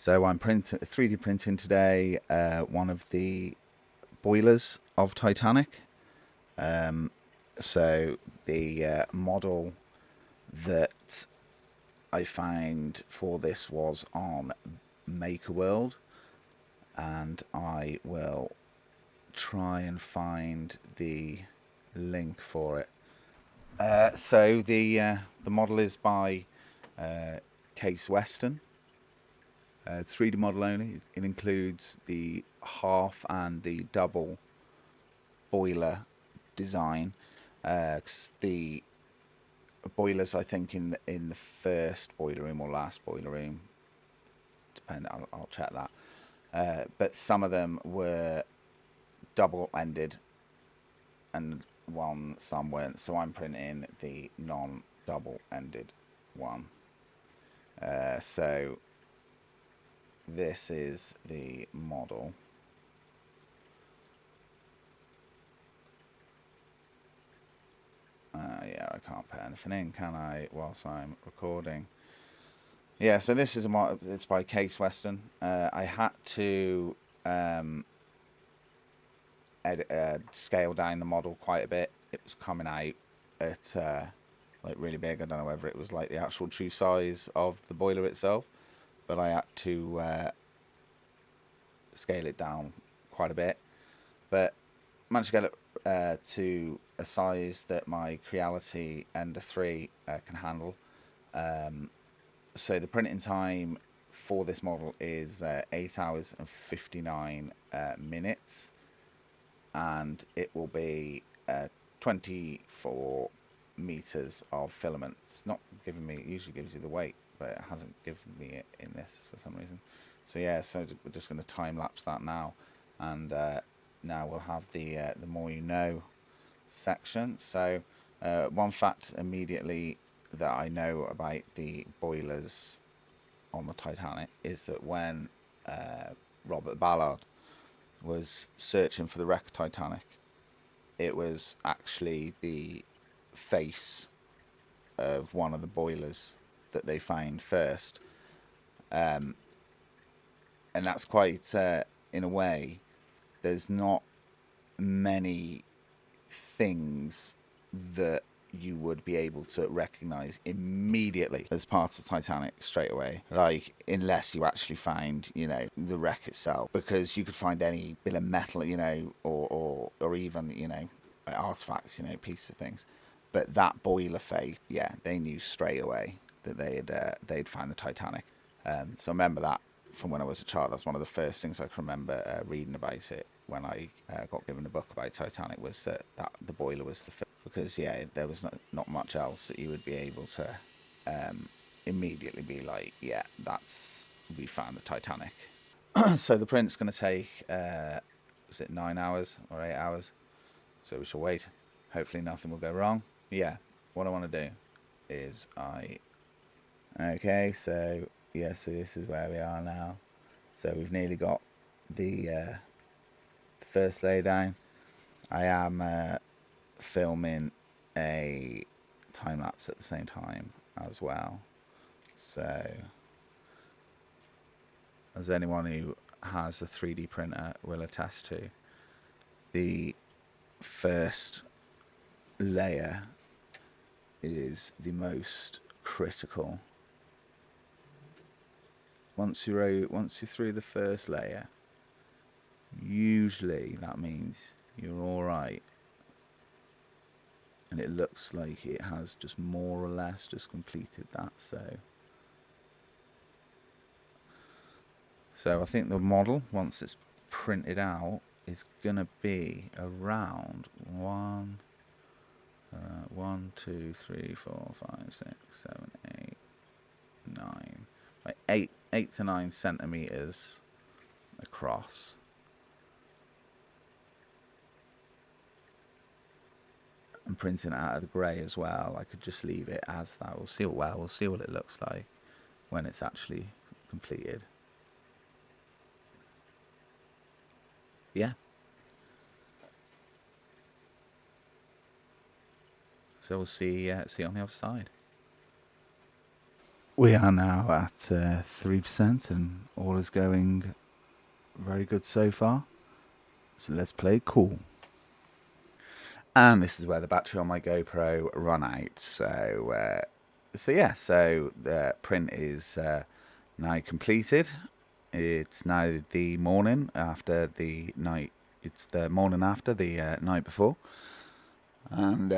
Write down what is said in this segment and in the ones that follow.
So I'm 3D printing today one of the boilers of Titanic. So the model that I found for this was on Maker World, and I will try and find the link for it. So the model is by Case Western. 3D model only. It includes the half and the double boiler design. The boilers, I think, in the first boiler room or last boiler room, depending. I'll check that. But some of them were double-ended, and some weren't. So I'm printing the non-double-ended one. So this is the model. Yeah, I can't put anything in, can I, whilst I'm recording? Yeah, so this is it's by Case Western. I had to scale down the model quite a bit. It was coming out at like really big. I don't know whether it was like the actual true size of the boiler itself, but I had to scale it down quite a bit. But managed to get it to a size that my Creality Ender 3 can handle. So the printing time for this model is 8 hours and 59 minutes, and it will be 24 meters of filament. It's not giving me, it usually gives you the weight, but it hasn't given me it in this for some reason. So yeah, so we're just going to time lapse that now, and now we'll have the more you know section. So one fact immediately that I know about the boilers on the Titanic is that when Robert Ballard was searching for the wreck of Titanic, it was actually the face of one of the boilers that they found first. And that's quite, in a way, there's not many things that you would be able to recognize immediately as part of Titanic straight away, like unless you actually find, you know, the wreck itself, because you could find any bit of metal, you know, or even, you know, artifacts, you know, pieces of things, but that boiler face, yeah, they knew straight away that they'd found the Titanic. So I remember that from when I was a child. That's one of the first things I can remember reading about it when I got given a book about Titanic, was that the boiler was the film, because yeah, there was not much else that you would be able to immediately be like, yeah, we found the Titanic. So the print's going to take is it 9 hours or 8 hours? So we shall wait. Hopefully nothing will go wrong. Yeah, what I want to do is okay, so yeah, so this is where we are now. So we've nearly got the first lay down. I am filming a time lapse at the same time as well. So as anyone who has a 3D printer will attest to, the first layer is the most critical. Once you're through the first layer, usually that means you're all right, and it looks like it has just more or less just completed that. So I think the model, once it's printed out, is gonna be around 1, 2, 3, 4, 5, 6, 7, 8, 9, like 8 to 9 centimeters across. I'm printing it out of the grey as well. I could just leave it as that. We'll see what it looks like when it's actually completed. Yeah. So we'll see on the other side. We are now at 3% and all is going very good so far. So let's play cool. And this is where the battery on my GoPro run out. So the print is now completed. It's now the morning after the night. It's the morning after the night before. And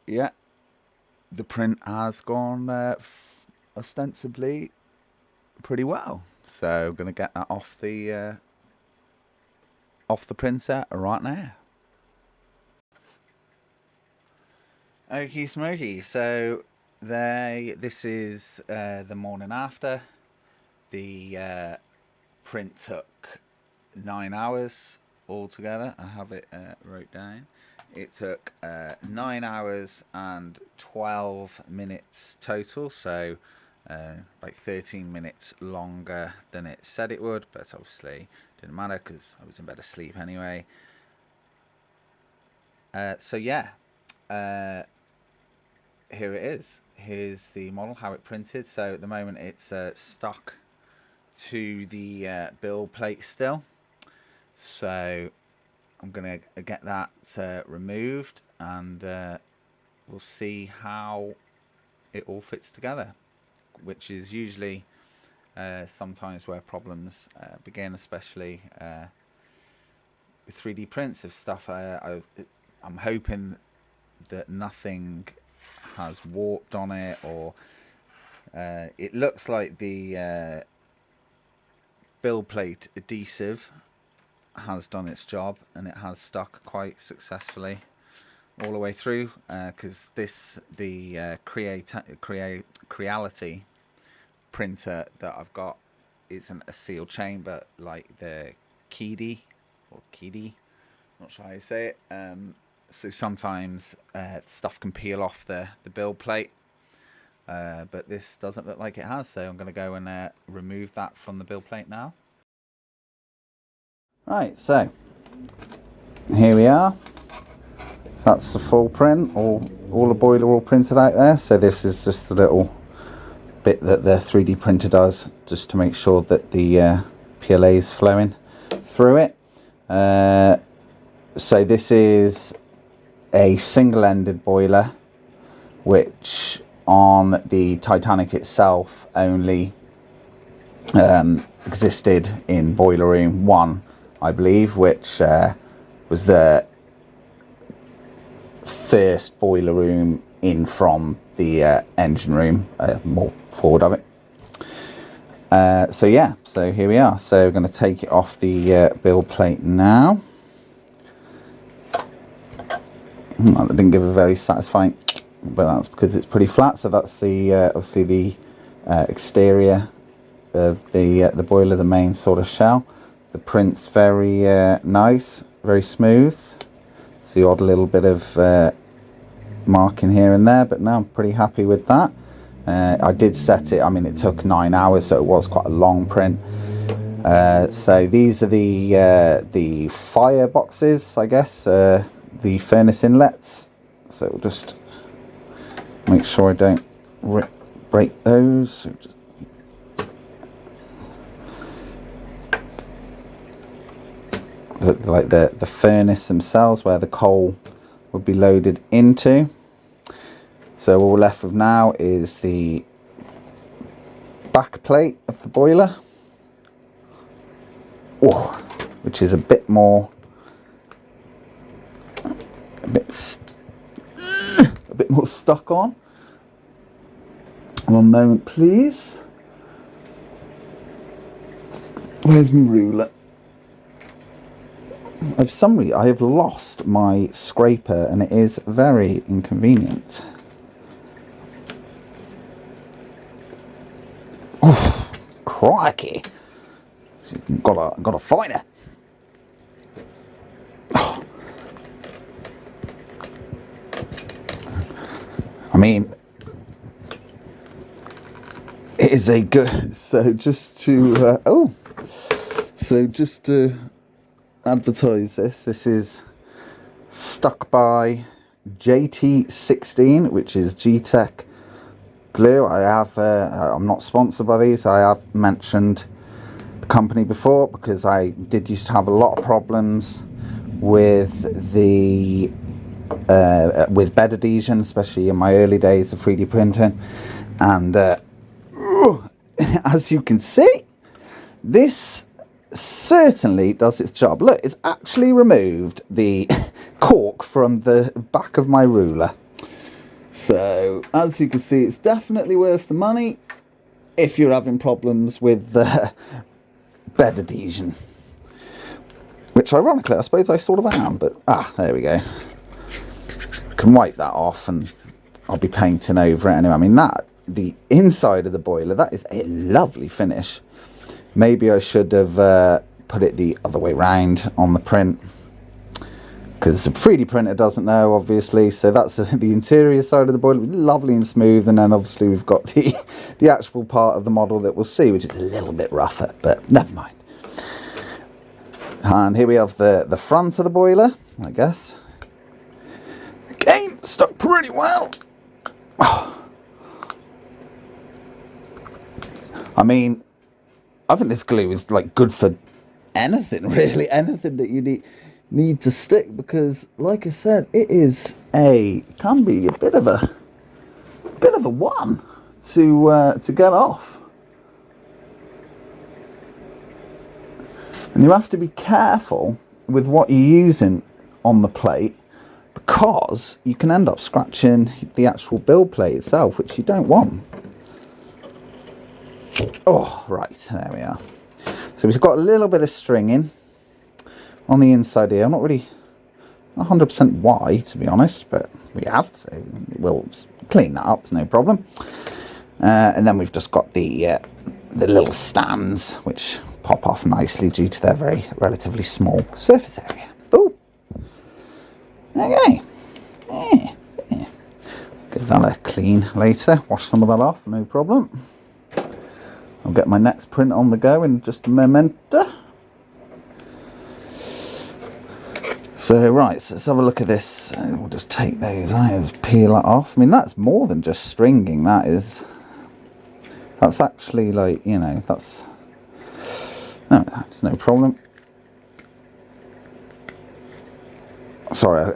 yeah, the print has gone ostensibly pretty well. So I'm going to get that off the printer right now. Okie smoky. So this is the morning after. The print took 9 hours altogether. I have it wrote down. It took 9 hours and 12 minutes total, so like 13 minutes longer than it said it would, but obviously didn't matter because I was in bed asleep anyway. So yeah, here it is. Here's the model, how it printed. So at the moment it's stuck to the build plate still. So I'm going to get that removed, and we'll see how it all fits together, which is usually sometimes where problems begin, especially with 3D prints of stuff. I'm hoping that nothing has warped on it, or it looks like the build plate adhesive has done its job and it has stuck quite successfully all the way through, because the Creality printer that I've got isn't a sealed chamber like the Kidi, not sure how you say it. So sometimes stuff can peel off the build plate, but this doesn't look like it has, so I'm going to go and remove that from the build plate now. Right, so here we are. So that's the full print, all the boiler all printed out there. So this is just the little bit that the 3D printer does, just to make sure that the PLA is flowing through it. So this is a single-ended boiler, which on the Titanic itself only existed in boiler room 1, I believe, which was the first boiler room in from the engine room, more forward of it. So yeah, so here we are. So we're going to take it off the build plate now. That didn't give a very satisfying, but that's because it's pretty flat. So that's the obviously the exterior of the boiler, the main sort of shell. The print's very nice, very smooth. See odd little bit of marking here and there, but no, I'm pretty happy with that. I did set it, I mean it took 9 hours, so it was quite a long print. So these are the fire boxes, I guess, the furnace inlets. So we'll just make sure I don't break those. So just like the furnace themselves, where the coal would be loaded into. So all we're left with now is the back plate of the boiler, which is a bit more stuck on. One moment please. Where's my ruler? For some reason I have lost my scraper and it is very inconvenient. Oh, crikey. Got a fighter. Oh. I mean, it is a good, so just to advertise this is Stuck by JT16, which is GTech glue. I have, I'm not sponsored by these. I have mentioned the company before because I did used to have a lot of problems with the with bed adhesion, especially in my early days of 3D printing. And as you can see, this certainly does its job. Look, it's actually removed the cork from the back of my ruler. So as you can see, it's definitely worth the money if you're having problems with the bed adhesion, which ironically I suppose I sort of am, but there we go. I can wipe that off and I'll be painting over it anyway. I mean, that the inside of the boiler, that is a lovely finish. Maybe I should have put it the other way round on the print, because the 3D printer doesn't know, obviously. So that's the interior side of the boiler, lovely and smooth, and then obviously we've got the actual part of the model that we'll see, which is a little bit rougher, but never mind. And here we have the front of the boiler, I guess. Again, stuck pretty well. I mean, I think this glue is like good for anything, really, anything that you need to stick, because like I said, it is can be a bit of a one to get off. And you have to be careful with what you're using on the plate, because you can end up scratching the actual build plate itself, which you don't want. Oh, right, there we are. So we've got a little bit of stringing on the inside here. I'm not really 100% why, to be honest, but we have, so we'll clean that up, it's no problem. And then we've just got the little stands, which pop off nicely due to their relatively small surface area. Oh, okay. Yeah. Give that a clean later, wash some of that off, no problem. I'll get my next print on the go in just a moment. So right, so let's have a look at this. We'll just take those out, just peel that off. I mean, that's more than just stringing, that's actually like, you know, that's no problem. Sorry,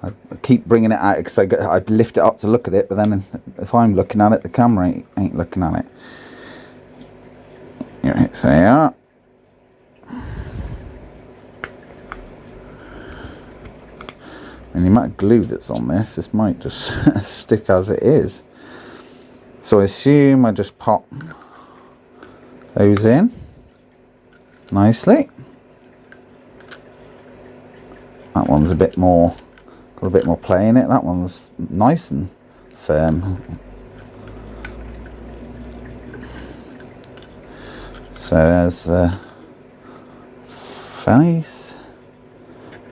I keep bringing it out because I lift it up to look at it, but then if I'm looking at it, the camera ain't looking at it. Right, so there you are. And the amount of glue that's on this might just stick as it is. So I assume I just pop those in nicely. That one's a bit more, got a bit more play in it. That one's nice and firm. So there's the face,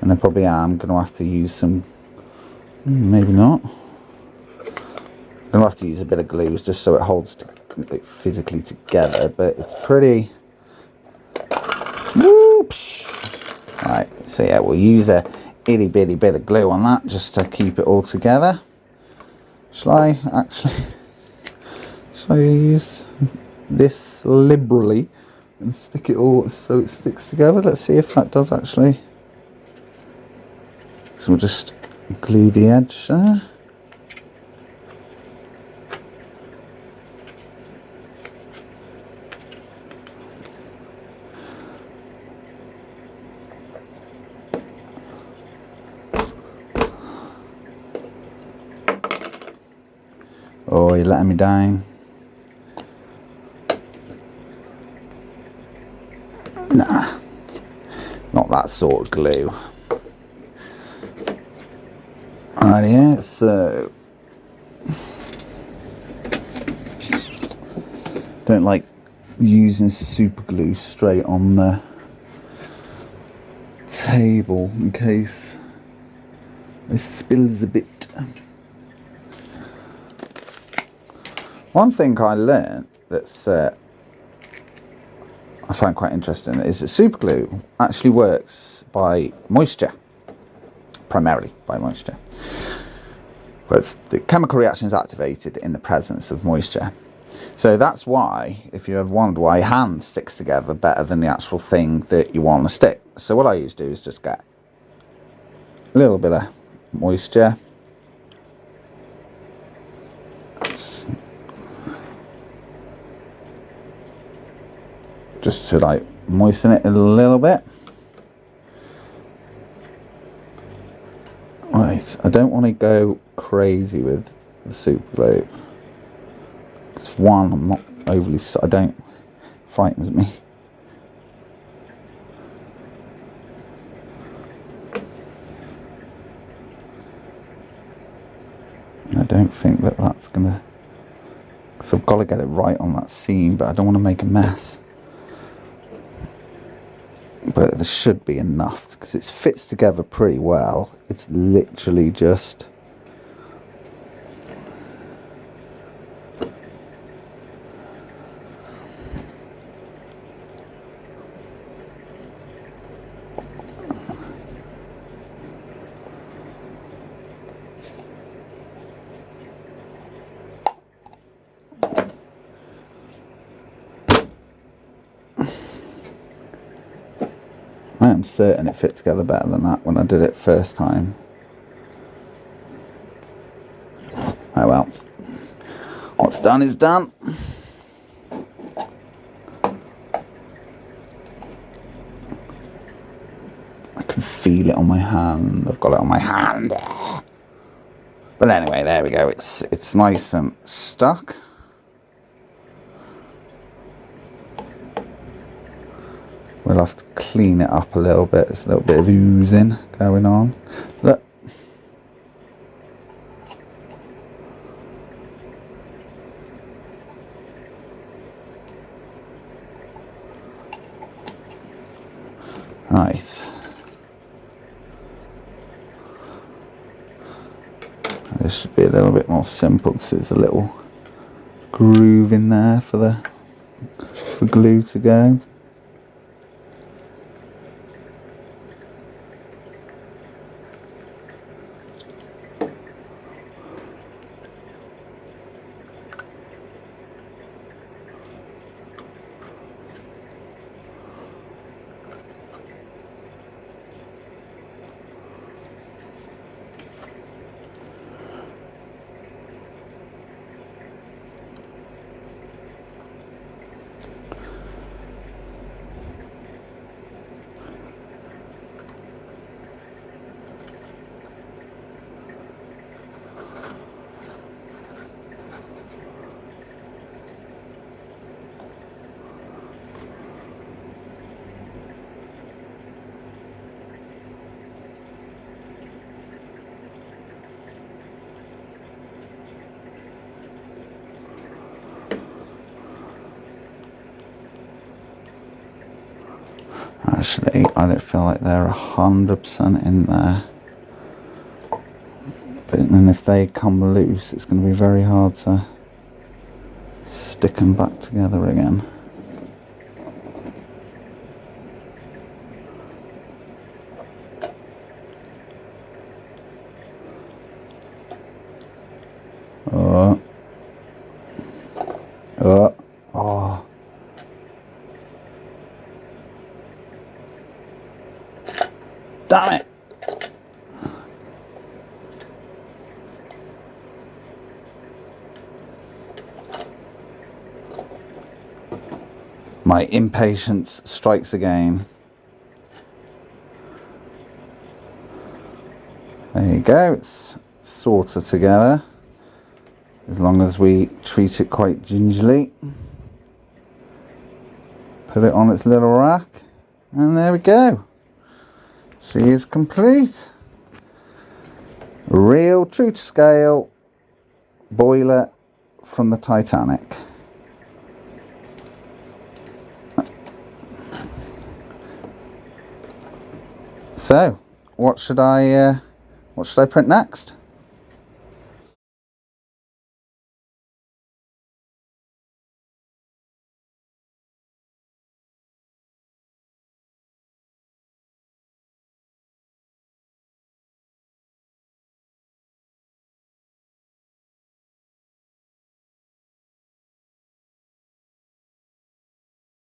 and I probably am going to have to use some, maybe not. I'm going to have to use a bit of glue just so it holds it physically together, but it's pretty. Whoops! Right, so yeah, we'll use a itty bitty bit of glue on that just to keep it all together. Shall I use this liberally and stick it all so it sticks together? Let's see if that does actually. So we'll just glue the edge there. Oh, you're letting me down. Nah, not that sort of glue. Alright, yeah, so don't like using super glue straight on the table in case it spills a bit. One thing I learned that's I find quite interesting is that super glue actually works by moisture, primarily by moisture. But the chemical reaction is activated in the presence of moisture. So that's why, if you ever wondered why hand sticks together better than the actual thing that you want to stick. So what I used to do is just get a little bit of moisture. Just to like moisten it a little bit. Right, I don't want to go crazy with the super glue. It's one, I'm not overly, I don't, frightens me. I don't think that that's gonna, because I've got to get it right on that seam, but I don't want to make a mess. But there should be enough because it fits together pretty well. It's literally just I am certain it fit together better than that when I did it first time. Oh well, what's done is done. I can feel it on my hand. I've got it on my hand. But anyway, there we go. It's nice and stuck. We'll have to clean it up a little bit. There's a little bit of oozing going on. Look. Right. This should be a little bit more simple because there's a little groove in there for the glue to go. Actually, I don't feel like they're 100% in there. But then if they come loose, it's going to be very hard to stick them back together again. Oh. Oh. Oh. Damn it! My impatience strikes again. There you go, it's sort of together. As long as we treat it quite gingerly. Put it on its little rack, and there we go. She is complete. Real true to scale boiler from the Titanic. So, what should I print next?